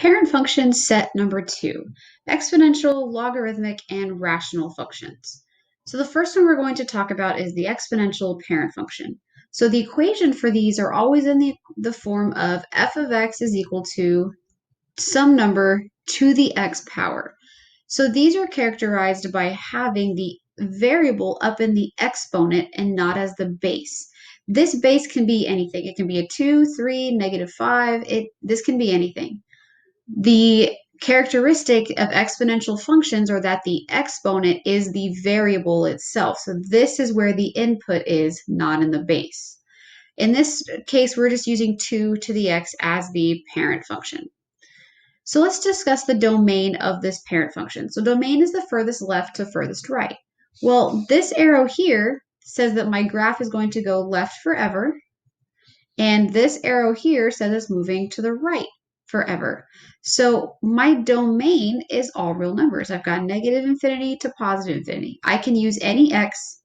Parent function set number 2, exponential, logarithmic, and rational functions. So the first one we're going to talk about is the exponential parent function. So the equation for these are always in the form of f of x is equal to some number to the x power. So these are characterized by having the variable up in the exponent and not as the base. This base can be anything. It can be a 2, 3, -5. This can be anything. The characteristic of exponential functions are that the exponent is the variable itself. So this is where the input is, not in the base. In this case, we're just using 2 to the x as the parent function. So let's discuss the domain of this parent function. So domain is the furthest left to furthest right. Well, this arrow here says that my graph is going to go left forever, and this arrow here says it's moving to the right forever. So my domain is all real numbers. I've got negative infinity to positive infinity. I can use any x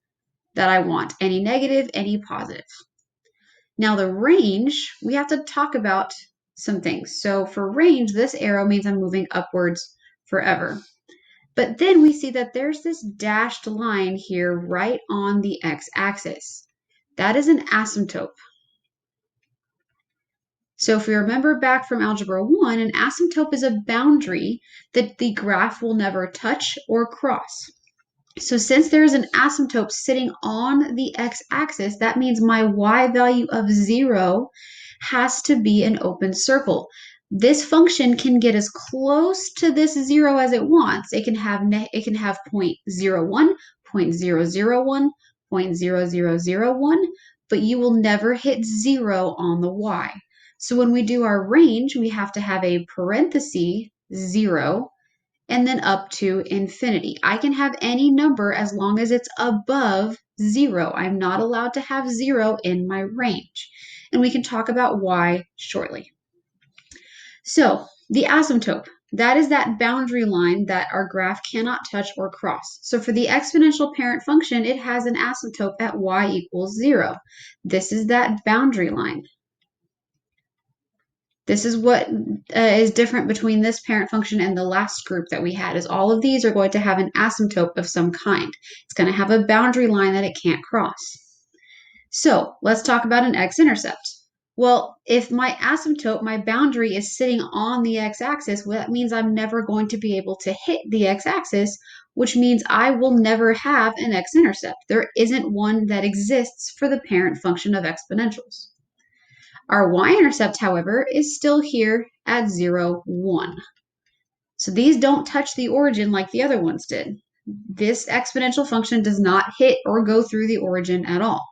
that I want, any negative, any positive. Now the range, we have to talk about some things. So for range, this arrow means I'm moving upwards forever. But then we see that there's this dashed line here right on the x-axis. That is an asymptote. So if we remember back from Algebra 1, an asymptote is a boundary that the graph will never touch or cross. So since there is an asymptote sitting on the x-axis, that means my y value of 0 has to be an open circle. This function can get as close to this 0 as it wants. It can have 0.01, 0.001, 0.0001, but you will never hit 0 on the y. So when we do our range, we have to have a parenthesis 0 and then up to infinity. I can have any number as long as it's above 0. I'm not allowed to have 0 in my range. And we can talk about why shortly. So the asymptote, that is that boundary line that our graph cannot touch or cross. So for the exponential parent function, it has an asymptote at y equals 0. This is that boundary line. This is what is different between this parent function and the last group that we had, is all of these are going to have an asymptote of some kind. It's going to have a boundary line that it can't cross. So let's talk about an x-intercept. Well, if my asymptote, my boundary is sitting on the x-axis, well, that means I'm never going to be able to hit the x-axis, which means I will never have an x-intercept. There isn't one that exists for the parent function of exponentials. Our y-intercept, however, is still here at 0, 1. So these don't touch the origin like the other ones did. This exponential function does not hit or go through the origin at all.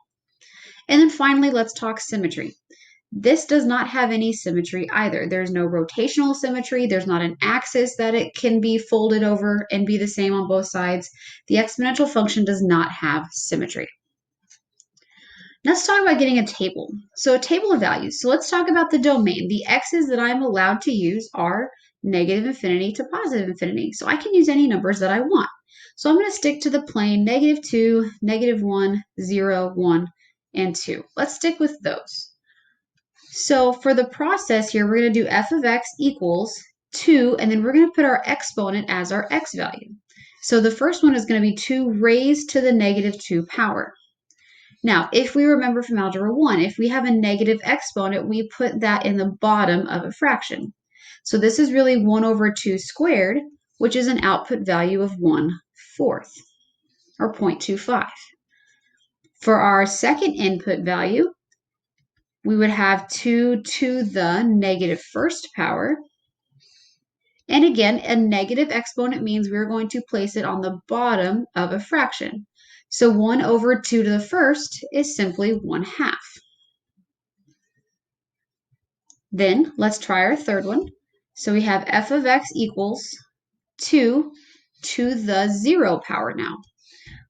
And then finally, let's talk symmetry. This does not have any symmetry either. There's no rotational symmetry. There's not an axis that it can be folded over and be the same on both sides. The exponential function does not have symmetry. Let's talk about getting a table. So a table of values. So let's talk about the domain. The x's that I'm allowed to use are negative infinity to positive infinity. So I can use any numbers that I want. So I'm going to stick to the plane -2, -1, 0, 1, and 2. Let's stick with those. So for the process here, we're going to do f of x equals 2, and then we're going to put our exponent as our x value. So the first one is going to be 2 raised to the -2 power. Now, if we remember from Algebra 1, if we have a negative exponent, we put that in the bottom of a fraction. So this is really 1 over 2 squared, which is an output value of 1/4, or 0.25. For our second input value, we would have 2 to the -1st power. And again, a negative exponent means we're going to place it on the bottom of a fraction. So 1 over 2 to the first is simply 1/2. Then let's try our third one. So we have f of x equals 2 to the 0 power now.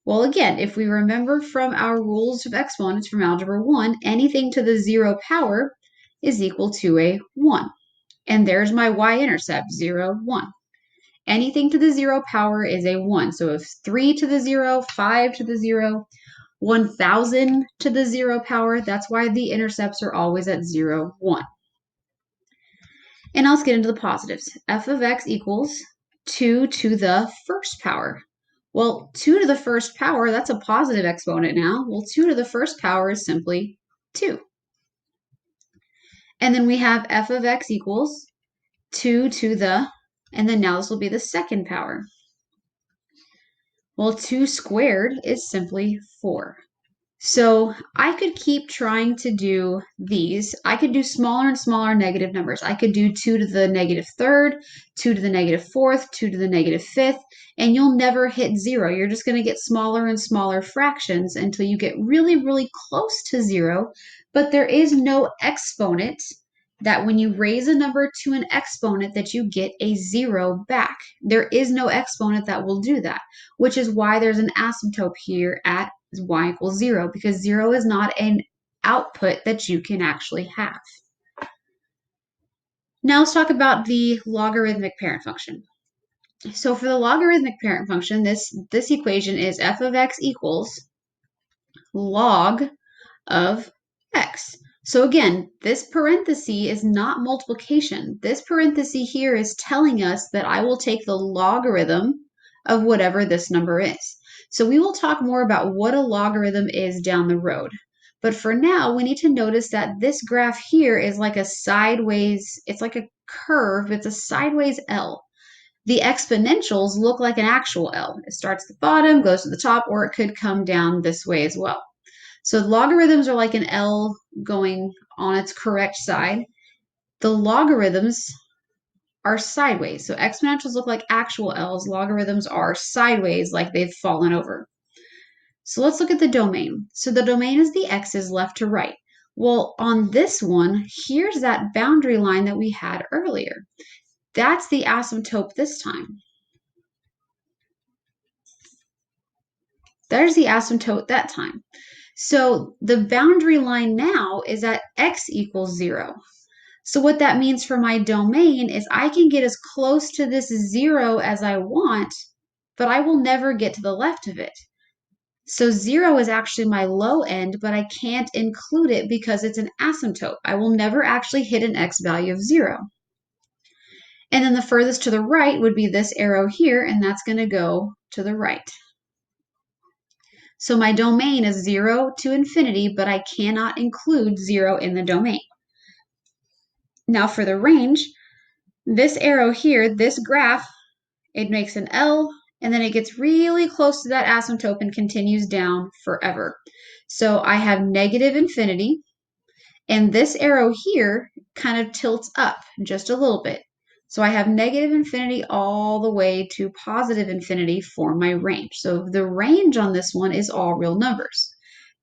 Well, again, if we remember from our rules of exponents from Algebra 1, anything to the 0 power is equal to a 1. And there's my y-intercept, 0, 1. Anything to the 0 power is a 1. So if 3 to the 0, 5 to the 0, 1,000 to the 0 power, that's why the intercepts are always at 0, 1. And now let's get into the positives. F of x equals 2 to the first power. Well, 2 to the first power, that's a positive exponent now. Well, 2 to the first power is simply 2. And then we have f of x equals 2 to the, and then now this will be the second power. Well, 2 squared is simply 4. So I could keep trying to do these. I could do smaller and smaller negative numbers. I could do 2 to the negative third, 2 to the negative fourth, 2 to the negative fifth, and you'll never hit 0. You're just going to get smaller and smaller fractions until you get really, really close to 0. But there is no exponent that when you raise a number to an exponent that you get a 0 back. There is no exponent that will do that, which is why there's an asymptote here at y equals 0, because 0 is not an output that you can actually have. Now let's talk about the logarithmic parent function. So for the logarithmic parent function, this equation is f of x equals log of x. So again, this parenthesis is not multiplication. This parenthesis here is telling us that I will take the logarithm of whatever this number is. So we will talk more about what a logarithm is down the road. But for now, we need to notice that this graph here is like a sideways, it's like a curve, it's a sideways L. The exponentials look like an actual L. It starts at the bottom, goes to the top, or it could come down this way as well. So logarithms are like an L going on its correct side. The logarithms are sideways. So exponentials look like actual L's. Logarithms are sideways, like they've fallen over. So let's look at the domain. So the domain is the x's left to right. Well, on this one, here's that boundary line that we had earlier. That's the asymptote this time. There's the asymptote that time. So the boundary line now is at x equals 0. So what that means for my domain is I can get as close to this 0 as I want, but I will never get to the left of it. So 0 is actually my low end, but I can't include it because it's an asymptote. I will never actually hit an x value of 0. And then the furthest to the right would be this arrow here, and that's going to go to the right. So my domain is 0 to infinity, but I cannot include 0 in the domain. Now for the range, this arrow here, this graph, it makes an L, and then it gets really close to that asymptote and continues down forever. So I have negative infinity, and this arrow here kind of tilts up just a little bit. So I have negative infinity all the way to positive infinity for my range. So the range on this one is all real numbers.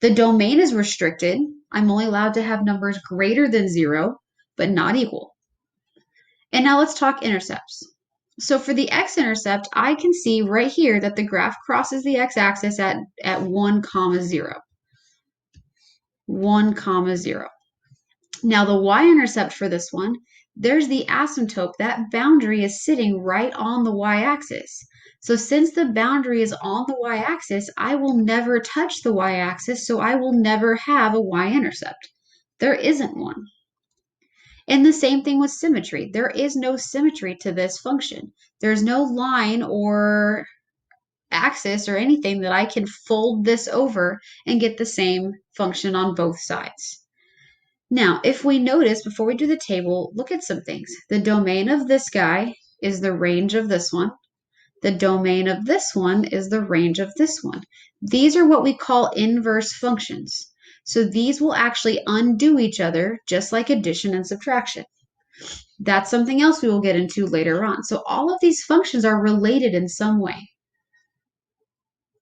The domain is restricted. I'm only allowed to have numbers greater than 0, but not equal. And now let's talk intercepts. So for the x-intercept, I can see right here that the graph crosses the x-axis at 1, 0. 1, 0. Now the y-intercept for this one, there's the asymptote. That boundary is sitting right on the y-axis. So since the boundary is on the y-axis, I will never touch the y-axis, so I will never have a y-intercept. There isn't one. And the same thing with symmetry. There is no symmetry to this function. There's no line or axis or anything that I can fold this over and get the same function on both sides. Now, if we notice, before we do the table, look at some things. The domain of this guy is the range of this one. The domain of this one is the range of this one. These are what we call inverse functions. So these will actually undo each other, just like addition and subtraction. That's something else we will get into later on. So all of these functions are related in some way.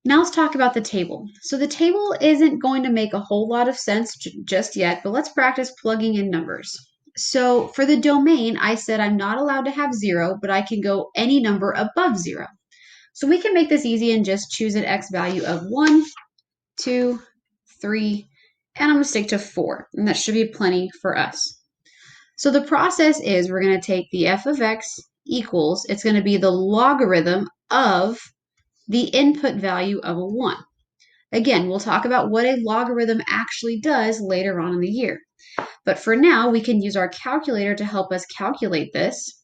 Now let's talk about the table. So the table isn't going to make a whole lot of sense just yet, but let's practice plugging in numbers. So for the domain, I said I'm not allowed to have 0, but I can go any number above 0. So we can make this easy and just choose an x value of 1, 2, 3, and I'm going to stick to 4, and that should be plenty for us. So the process is we're going to take the f of x equals, it's going to be the logarithm of the input value of a 1. Again, we'll talk about what a logarithm actually does later on in the year. But for now, we can use our calculator to help us calculate this.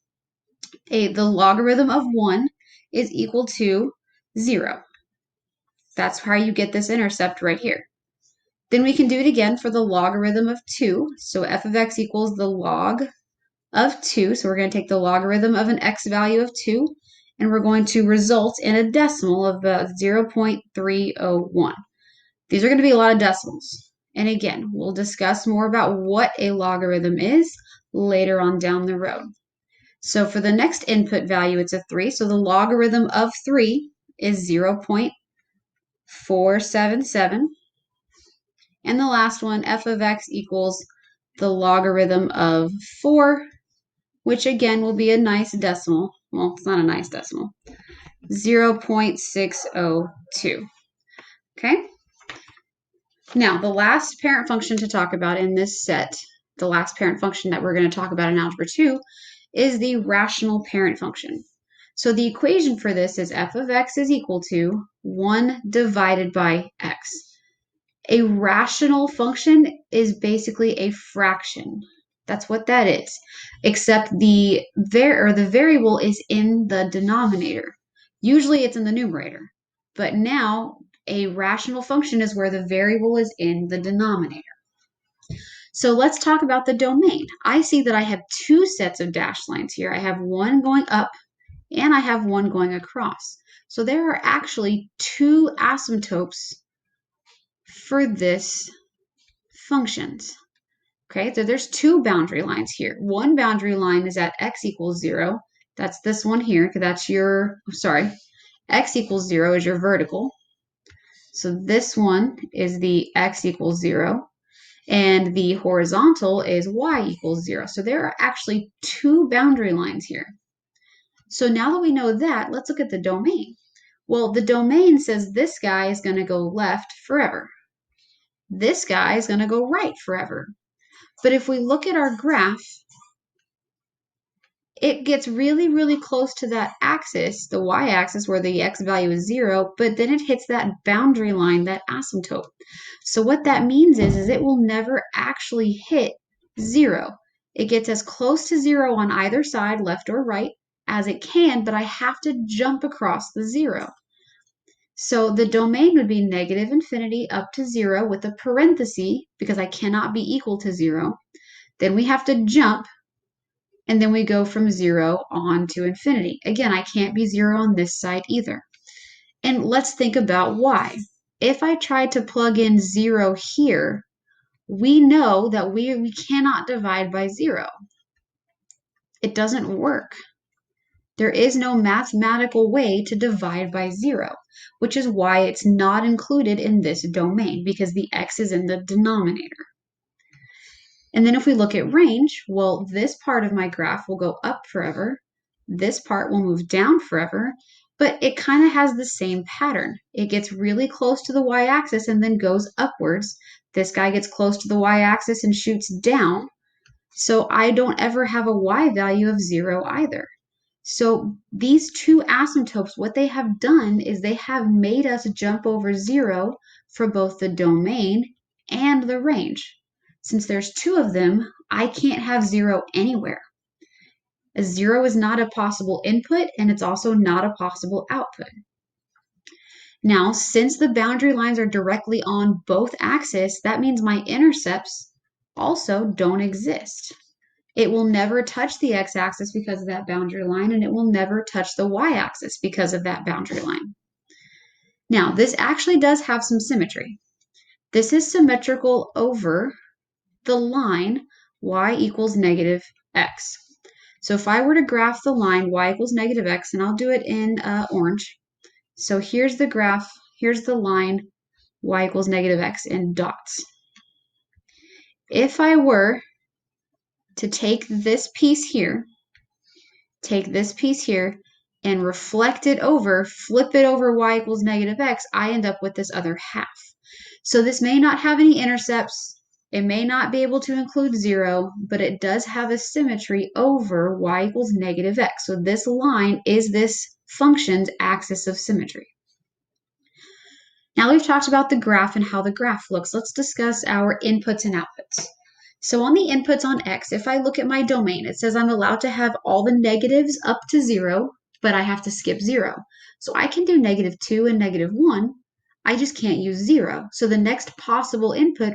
The logarithm of 1 is equal to 0. That's how you get this intercept right here. Then we can do it again for the logarithm of 2. So f of x equals the log of 2. So we're going to take the logarithm of an x value of 2, and we're going to result in a decimal of 0.301. These are going to be a lot of decimals. And again, we'll discuss more about what a logarithm is later on down the road. So for the next input value, it's a 3. So the logarithm of 3 is 0.477. And the last one, f of x equals the logarithm of 4, which again will be a nice decimal. Well, it's not a nice decimal. 0.602. Okay? Now, the last parent function to talk about in this set, the last parent function that we're going to talk about in Algebra 2, is the rational parent function. So the equation for this is f of x is equal to 1 divided by x. A rational function is basically a fraction. That's what that is, except the variable is in the denominator. Usually it's in the numerator, but now a rational function is where the variable is in the denominator. So let's talk about the domain. I see that I have two sets of dashed lines here. I have one going up and I have one going across. So there are actually two asymptotes for this functions. Okay, so there's two boundary lines here. One boundary line is at x equals 0. That's this one here, because that's your, x equals 0 is your vertical. So this one is the x equals 0. And the horizontal is y equals 0. So there are actually two boundary lines here. So now that we know that, let's look at the domain. Well, the domain says this guy is going to go left forever. This guy is going to go right forever. But if we look at our graph, it gets really, really close to that axis, the y-axis, where the x value is 0, but then it hits that boundary line, that asymptote. So what that means is it will never actually hit 0. It gets as close to 0 on either side, left or right, as it can, but I have to jump across the 0. So the domain would be negative infinity up to 0 with a parenthesis, because I cannot be equal to 0. Then we have to jump, and then we go from 0 on to infinity. Again, I can't be 0 on this side either. And let's think about why. If I tried to plug in 0 here, we know that we cannot divide by 0. It doesn't work. There is no mathematical way to divide by 0, which is why it's not included in this domain, because the x is in the denominator. And then if we look at range, well, this part of my graph will go up forever. This part will move down forever, but it kind of has the same pattern. It gets really close to the y-axis and then goes upwards. This guy gets close to the y-axis and shoots down. So I don't ever have a y value of 0 either. So these two asymptotes, what they have done is they have made us jump over 0 for both the domain and the range. Since there's two of them, I can't have 0 anywhere. A 0 is not a possible input, and it's also not a possible output. Now, since the boundary lines are directly on both axes, that means my intercepts also don't exist. It will never touch the x-axis because of that boundary line, and it will never touch the y-axis because of that boundary line. Now, this actually does have some symmetry. This is symmetrical over the line y equals negative x. So if I were to graph the line y equals negative x, and I'll do it in orange. So here's the graph, here's the line y equals negative x in dots. If I were to take this piece here, and reflect it over, flip it over y equals negative x, I end up with this other half. So this may not have any intercepts. It may not be able to include 0, but it does have a symmetry over y equals negative x. So this line is this function's axis of symmetry. Now we've talked about the graph and how the graph looks. Let's discuss our inputs and outputs. So on the inputs on X, if I look at my domain, it says I'm allowed to have all the negatives up to 0, but I have to skip 0. So I can do -2 and -1. I just can't use 0. So the next possible input,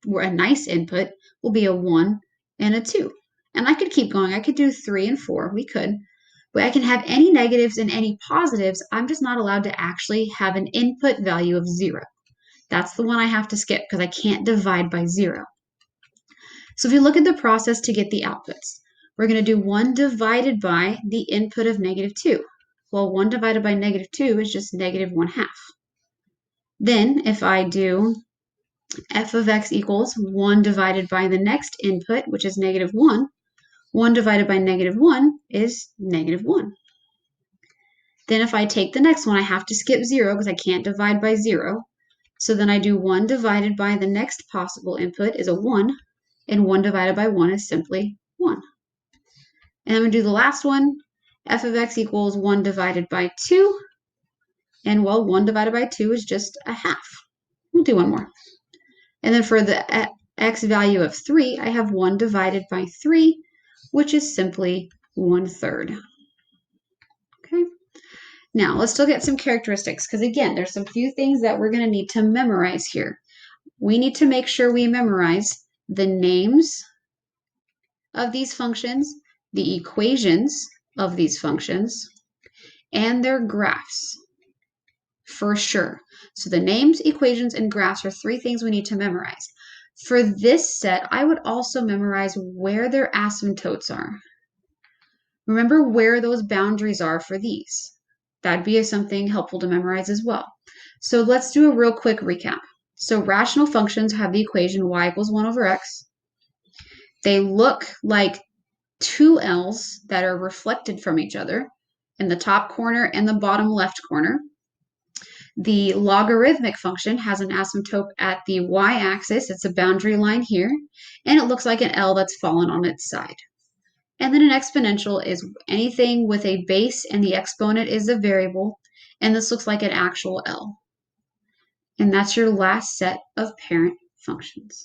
or a nice input, will be a 1 and a 2. And I could keep going. I could do 3 and 4. We could. But I can have any negatives and any positives. I'm just not allowed to actually have an input value of 0. That's the one I have to skip because I can't divide by 0. So if you look at the process to get the outputs, we're going to do 1 divided by the input of -2. Well, 1 divided by -2 is just -1/2. Then if I do f of x equals 1 divided by the next input, which is -1, 1 divided by -1 is -1. Then if I take the next one, I have to skip 0 because I can't divide by 0. So then I do 1 divided by the next possible input is a 1, and 1 divided by 1 is simply 1. And I'm going to do the last one. F of x equals 1 divided by 2. And well, 1 divided by 2 is just a half. We'll do one more. And then for the x value of 3, I have 1 divided by 3, which is simply 1/3. Okay. Now, let's look at some characteristics, because again, there's some few things that we're going to need to memorize here. We need to make sure we memorize the names of these functions, the equations of these functions, and their graphs, for sure. So the names, equations, and graphs are 3 things we need to memorize. For this set, I would also memorize where their asymptotes are. Remember where those boundaries are for these. That'd be something helpful to memorize as well. So let's do a real quick recap. So rational functions have the equation y equals 1 over x. They look like 2 L's that are reflected from each other in the top corner and the bottom left corner. The logarithmic function has an asymptote at the y-axis. It's a boundary line here, and it looks like an L that's fallen on its side. And then an exponential is anything with a base and the exponent is a variable, and this looks like an actual L. And that's your last set of parent functions.